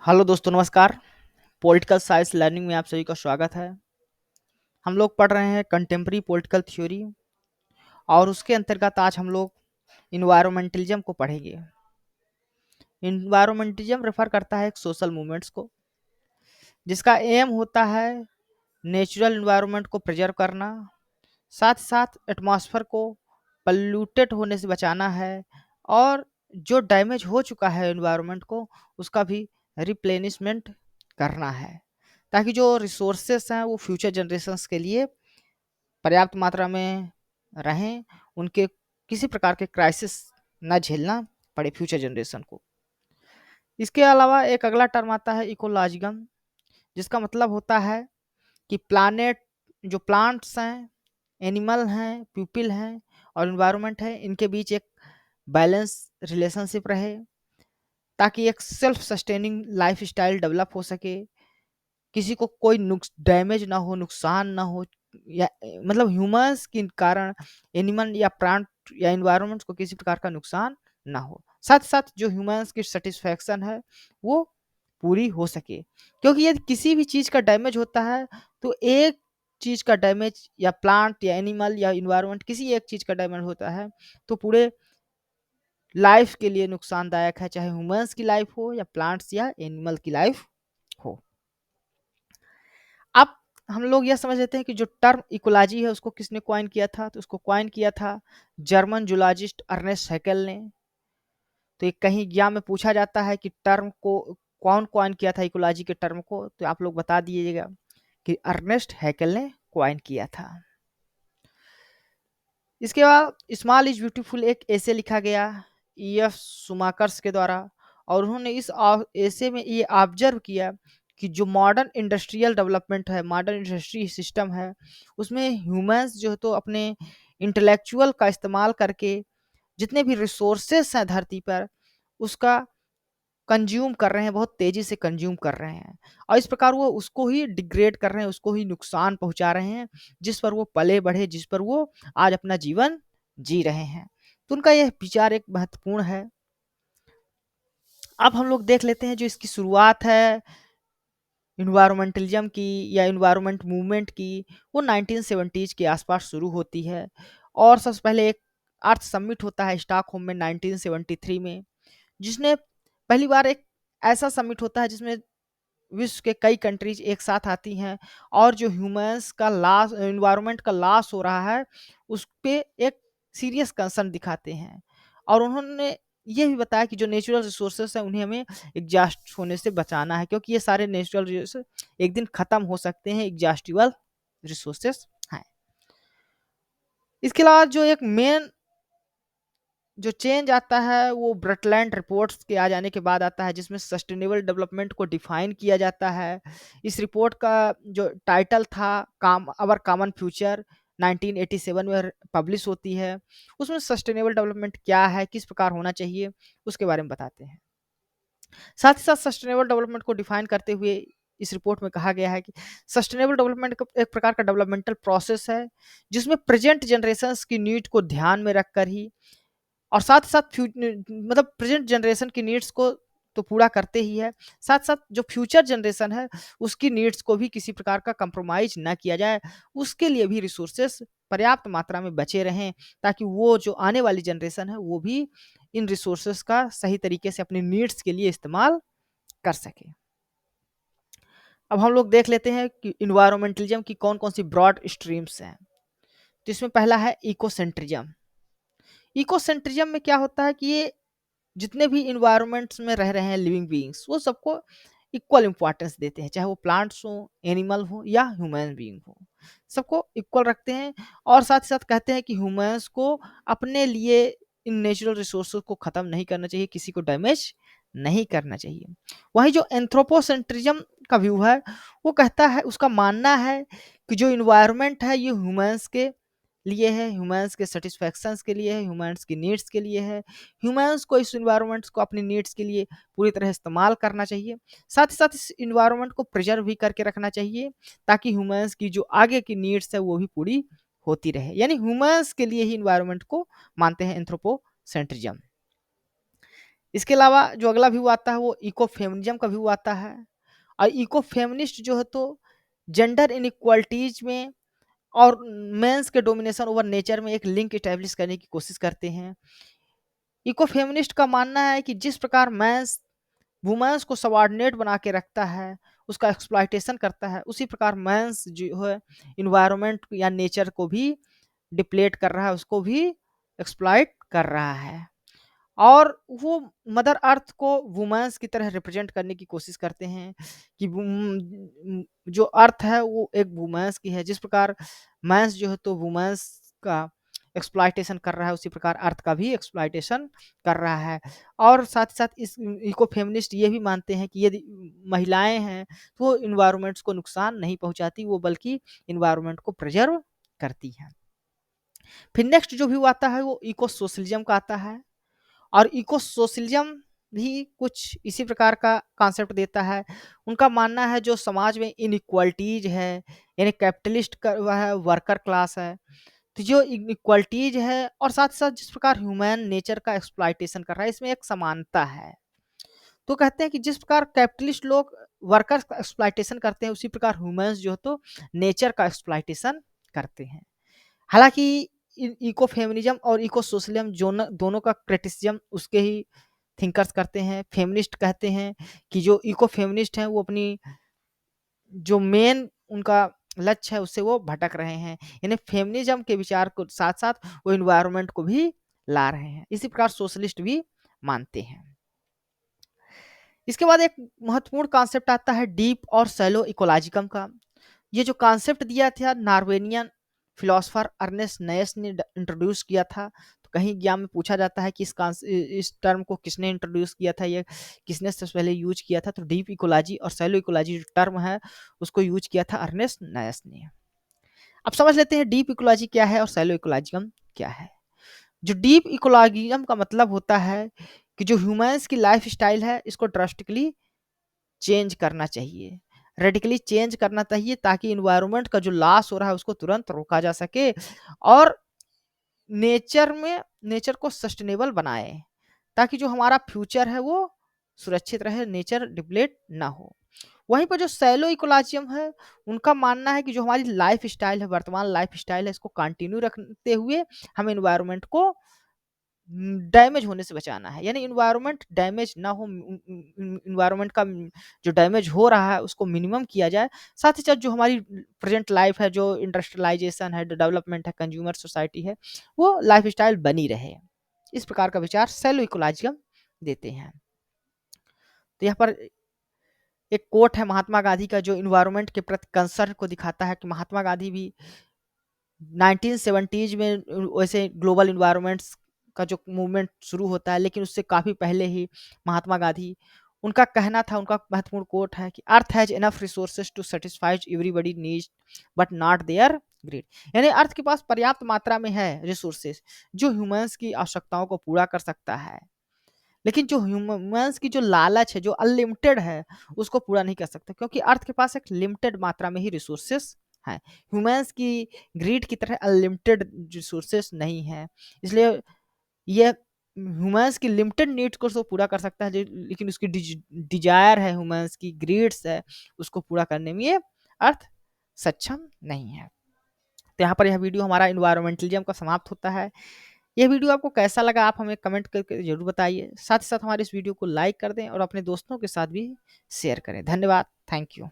Hello दोस्तों, नमस्कार। Political science learning में आप सभी का स्वागत है। हम लोग पढ़ रहे हैं कंटेम्प्रेरी पॉलिटिकल थ्योरी और उसके अंतर्गत आज हम लोग इन्वायरमेंटलिज्म को पढ़ेंगे। इन्वायरमेंटलिज्म रेफर करता है एक सोशल मूवमेंट्स को, जिसका एम होता है नेचुरल इन्वायरमेंट को प्रिजर्व करना, साथ साथ एटमॉस्फेयर को पल्यूटेड होने से बचाना है और जो डैमेज हो चुका है एनवायरनमेंट को उसका भी रिप्लेनिशमेंट करना है, ताकि जो रिसोर्सेस हैं वो फ्यूचर जनरेशंस के लिए पर्याप्त मात्रा में रहें, उनके किसी प्रकार के क्राइसिस न झेलना पड़े फ्यूचर जनरेशन को। इसके अलावा एक अगला टर्म आता है इकोलॉजिज्म, जिसका मतलब होता है कि प्लानेट, जो प्लांट्स हैं, एनिमल हैं, पीपल हैं और इन्वायरमेंट है, इनके बीच एक बैलेंस रिलेशनशिप रहे, ताकि एक self sustaining life style develop हो सके, किसी को कोई नुक्स डैमेज ना हो, नुकसान ना हो, या मतलब ह्यूमंस के कारण एनिमल या प्लांट या इन्वायरमेंट को किसी प्रकार का नुकसान ना हो। साथ साथ जो ह्यूमंस की सेटिस्फैक्शन है वो पूरी हो सके, क्योंकि यदि किसी भी चीज़ का डैमेज होता है तो एक चीज़ का डैमेज, या प्लांट या एनिमल या इन्वायरमेंट किसी एक चीज़ का डैमेज होता है तो पूरे लाइफ के लिए नुकसानदायक है, चाहे ह्यूमंस की लाइफ हो या प्लांट्स या एनिमल की लाइफ हो। अब हम लोग यह समझ लेते हैं कि जो टर्म इकोलॉजी है उसको किसने क्वाइन किया था, तो उसको क्वाइन किया था जर्मन जूलॉजिस्ट अर्नेस्ट हैकेल ने। तो ये कहीं एग्जाम में पूछा जाता है कि टर्म को कौन क्वाइन किया था, इकोलॉजी के टर्म को, तो आप लोग बता दीजिएगा कि अर्नेस्ट हैकेल ने क्वाइन किया था। इसके बाद स्मॉल इज ब्यूटीफुल एक ऐसे लिखा गया EF सुमाकर्स के द्वारा, और उन्होंने इस ऐसे में ये ऑब्जर्व किया कि जो मॉडर्न इंडस्ट्रियल डेवलपमेंट है, मॉडर्न इंडस्ट्री सिस्टम है, उसमें ह्यूमंस जो है तो अपने इंटेलेक्चुअल का इस्तेमाल करके जितने भी रिसोर्सेस हैं धरती पर उसका कंज्यूम कर रहे हैं, बहुत तेजी से कंज्यूम कर रहे हैं, और इस प्रकार वो उसको ही डिग्रेड कर रहे हैं, उसको ही नुकसान पहुंचा रहे हैं जिस पर वो पले बढ़े, जिस पर वो आज अपना जीवन जी रहे हैं। तो उनका यह विचार एक महत्वपूर्ण है। अब हम लोग देख लेते हैं जो इसकी शुरुआत है इन्वायरमेंटलिज्म की या इन्वायरमेंट मूवमेंट की, वो 1970s के आसपास शुरू होती है। और सबसे पहले एक अर्थ समिट होता है स्टॉकहोम में 1973 में, जिसने पहली बार एक ऐसा समिट होता है जिसमें विश्व के कई कंट्रीज एक साथ आती हैं और जो ह्यूमंस का लॉस, एनवायरनमेंट का लॉस हो रहा है, उस पे एक सीरियस कंसर्न दिखाते हैं। और उन्होंने ये भी बताया कि जो नेचुरल रिसोर्सेस हैं उन्हें हमें एग्जॉस्ट होने से बचाना है, क्योंकि ये सारे नेचुरल रिसोर्सेस एक दिन खत्म हो सकते हैं, एग्जॉस्टिबल रिसोर्सेस हैं। इसके अलावा जो एक मेन जो चेंज आता है वो ब्रटलैंड रिपोर्ट्स के आ जाने के बाद आता है, जिसमें सस्टेनेबल डेवलपमेंट को डिफाइन किया जाता है। इस रिपोर्ट का जो टाइटल था काम अवर कॉमन फ्यूचर, 1987 में पब्लिश होती है। उसमें सस्टेनेबल डेवलपमेंट क्या है, किस प्रकार होना चाहिए, उसके बारे में बताते हैं। साथ ही साथ सस्टेनेबल डेवलपमेंट को डिफाइन करते हुए इस रिपोर्ट में कहा गया है कि सस्टेनेबल डेवलपमेंट एक प्रकार का डेवलपमेंटल प्रोसेस है जिसमें प्रेजेंट जनरेशंस की नीड को ध्यान में रखकर ही, और साथ साथ मतलब प्रेजेंट जनरेशन की नीड्स को तो पूरा करते ही है, साथ साथ जो फ्यूचर जनरेशन है उसकी नीड्स को भी किसी प्रकार का कंप्रोमाइज ना किया जाए, उसके लिए भी रिसोर्सेस पर्याप्त मात्रा में बचे रहें, ताकि वो जो आने वाली जनरेशन है वो भी इन रिसोर्सेस का सही तरीके से अपनी नीड्स के लिए इस्तेमाल कर सके। अब हम लोग देख लेते हैं कि इन्वायरमेंटलिज्म की कौन कौन सी ब्रॉड स्ट्रीम्स हैं। तो इसमें पहला है इकोसेंट्रिज्म। इकोसेंट्रिज्म में क्या होता है कि ये जितने भी इन्वायरमेंट्स में रह रहे हैं लिविंग बीइंग्स, वो सबको इक्वल इंपॉर्टेंस देते हैं, चाहे वो प्लांट्स हो, एनिमल हो या ह्यूमन बीइंग हो, सबको इक्वल रखते हैं। और साथ ही साथ कहते हैं कि ह्यूमंस को अपने लिए इन नेचुरल रिसोर्सेज को ख़त्म नहीं करना चाहिए, किसी को डैमेज नहीं करना चाहिए। वहीं जो एंथ्रोपोसेंट्रिज्म का व्यू है वो कहता है, उसका मानना है कि जो इन्वायरमेंट है ये ह्यूमंस के लिए है, ह्यूमंस के सेटिस्फैक्शंस के लिए है, ह्यूमंस की नीड्स के लिए है। ह्यूमंस को इस इन्वायरमेंट्स को अपनी नीड्स के लिए पूरी तरह इस्तेमाल करना चाहिए, साथ ही साथ इस इन्वायरमेंट को प्रिजर्व भी करके रखना चाहिए, ताकि ह्यूमंस की जो आगे की नीड्स है वो भी पूरी होती रहे। यानी ह्यूमंस के लिए ही इन्वायरमेंट को मानते हैं एंथ्रोपोसेंट्रिज्म। इसके अलावा जो अगला व्यू आता है वो इको फेमिनिज्म का व्यू आता है। और इको फेमिनिस्ट जो है तो जेंडर इनइक्वालिटीज में और मेंस के डोमिनेशन ओवर नेचर में एक लिंक इस्टेब्लिश करने की कोशिश करते हैं। इको फेमिनिस्ट का मानना है कि जिस प्रकार मेंस वुमेन्स को सबऑर्डिनेट बना के रखता है, उसका एक्सप्लॉयटेशन करता है, उसी प्रकार मेंस जो है इन्वायरमेंट या नेचर को भी डिप्लेट कर रहा है, उसको भी एक्सप्लॉइट कर रहा है। और वो मदर अर्थ को वुमेन्स की तरह रिप्रेजेंट करने की कोशिश करते हैं कि जो अर्थ है वो एक वुमेन्स की है। जिस प्रकार मैंस जो है तो वुमेन्स का एक्सप्लॉयटेशन कर रहा है, उसी प्रकार अर्थ का भी एक्सप्लॉयटेशन कर रहा है। और साथ ही साथ इस इको फेमिनिस्ट ये भी मानते हैं कि यदि महिलाएं हैं तो वो इन्वायरमेंट्स को नुकसान नहीं पहुंचाती, वो बल्कि इन्वायरमेंट को प्रिजर्व करती हैं। फिर नेक्स्ट जो व्यू आता है वो इको सोशलिज्म का आता है। और इको सोशलिज्म भी कुछ इसी प्रकार का कॉन्सेप्ट देता है। उनका मानना है जो समाज में इनइक्वालिटीज है, यानी कैपिटलिस्ट का वह है, वर्कर क्लास है, तो जो इनइक्वालिटीज है और साथ साथ जिस प्रकार ह्यूमन नेचर का एक्सप्लॉयटेशन कर रहा है, इसमें एक समानता है। तो कहते हैं कि जिस प्रकार कैपिटलिस्ट लोग वर्कर्स का एक्सप्लॉयटेशन करते हैं, उसी प्रकार ह्यूमंस जो है तो नेचर का एक्सप्लॉयटेशन करते हैं। हालांकि इको फेमिनिज्म और इको सोशलिज्म दोनों का क्रिटिसिज्म उसके ही थिंकर्स करते हैं। फेमिनिस्ट कहते हैं कि जो इको फेमिनिस्ट हैं वो अपनी जो मेन उनका लक्ष्य है उससे वो भटक रहे हैं, यानी फेमिनिज्म के विचार को साथ साथ वो इन्वायरमेंट को भी ला रहे हैं। इसी प्रकार सोशलिस्ट भी मानते हैं। इसके बाद एक महत्वपूर्ण कॉन्सेप्ट आता है डीप और सैलो इकोलॉजिज्म का। ये जो कॉन्सेप्ट दिया था नॉर्वेनियन फिलोसोफर अर्नेस्ट नयस ने इंट्रोड्यूस किया था। तो कहीं एग्जाम में पूछा जाता है कि इस टर्म को किसने इंट्रोड्यूस किया था, ये किसने सबसे पहले यूज किया था। तो डीप इकोलॉजी और सैलो इकोलॉजी जो टर्म है उसको यूज किया था अर्नेस्ट नयस ने। अब समझ लेते हैं डीप इकोलॉजी क्या है और सैलो इकोलॉजिज्म क्या है। जो डीप इकोलॉजिज्म का मतलब होता है कि जो ह्यूमंस की लाइफ स्टाइल है इसको ड्रास्टिकली चेंज करना चाहिए, रेडिकली चेंज करना चाहिए, ताकि इन्वायरमेंट का जो लॉस हो रहा है उसको तुरंत रोका जा सके और नेचर को सस्टेनेबल बनाए, ताकि जो हमारा फ्यूचर है वो सुरक्षित रहे, नेचर डिप्लेट ना हो। वहीं पर जो सैलो इकोलॉजिज्म है उनका मानना है कि जो हमारी लाइफ स्टाइल है, वर्तमान लाइफ स्टाइल है, इसको कंटिन्यू रखते हुए हमें इन्वायरमेंट को डैमेज होने से बचाना है, यानी इन्वायरमेंट डैमेज ना हो, इन्वायरमेंट का जो डैमेज हो रहा है उसको मिनिमम किया जाए। साथ ही साथ जो हमारी प्रेजेंट लाइफ है, जो इंडस्ट्रियलाइजेशन है, डेवलपमेंट है, कंज्यूमर सोसाइटी है, वो लाइफ स्टाइल बनी रहे। इस प्रकार का विचार सेलो इकोलॉजिज्म देते हैं। तो यहाँ पर एक कोट है महात्मा गांधी का जो इन्वायरमेंट के प्रति कंसर्न को दिखाता है कि महात्मा गांधी भी 1970s में वैसे ग्लोबल इन्वायरमेंट्स का जो मूवमेंट शुरू होता है, लेकिन उससे काफ़ी पहले ही महात्मा गांधी, उनका कहना था, उनका महत्वपूर्ण कोट है कि earth has enough resources to satisfies everybody needs but not their greed, यानी अर्थ के पास पर्याप्त मात्रा में है रिसोर्सेज जो ह्यूमंस की आवश्यकताओं को पूरा कर सकता है, लेकिन जो ह्यूमंस की जो लालच है, जो अनलिमिटेड है, उसको पूरा नहीं कर सकता, क्योंकि अर्थ के पास एक लिमिटेड मात्रा में ही रिसोर्सेस हैं। ह्यूमंस की ग्रीड की तरह अनलिमिटेड रिसोर्सेस नहीं है। इसलिए ये ह्यूमंस की लिमिटेड नीड्स को तो पूरा कर सकता है, लेकिन उसकी डिजायर है, ह्यूमंस की ग्रीड्स है, उसको पूरा करने में ये अर्थ सक्षम नहीं है। तो यहाँ पर यह वीडियो हमारा इन्वायरमेंटलिज्म का समाप्त होता है। यह वीडियो आपको कैसा लगा आप हमें कमेंट करके जरूर बताइए। साथ ही साथ हमारे इस वीडियो को लाइक कर दें और अपने दोस्तों के साथ भी शेयर करें। धन्यवाद। Thank you.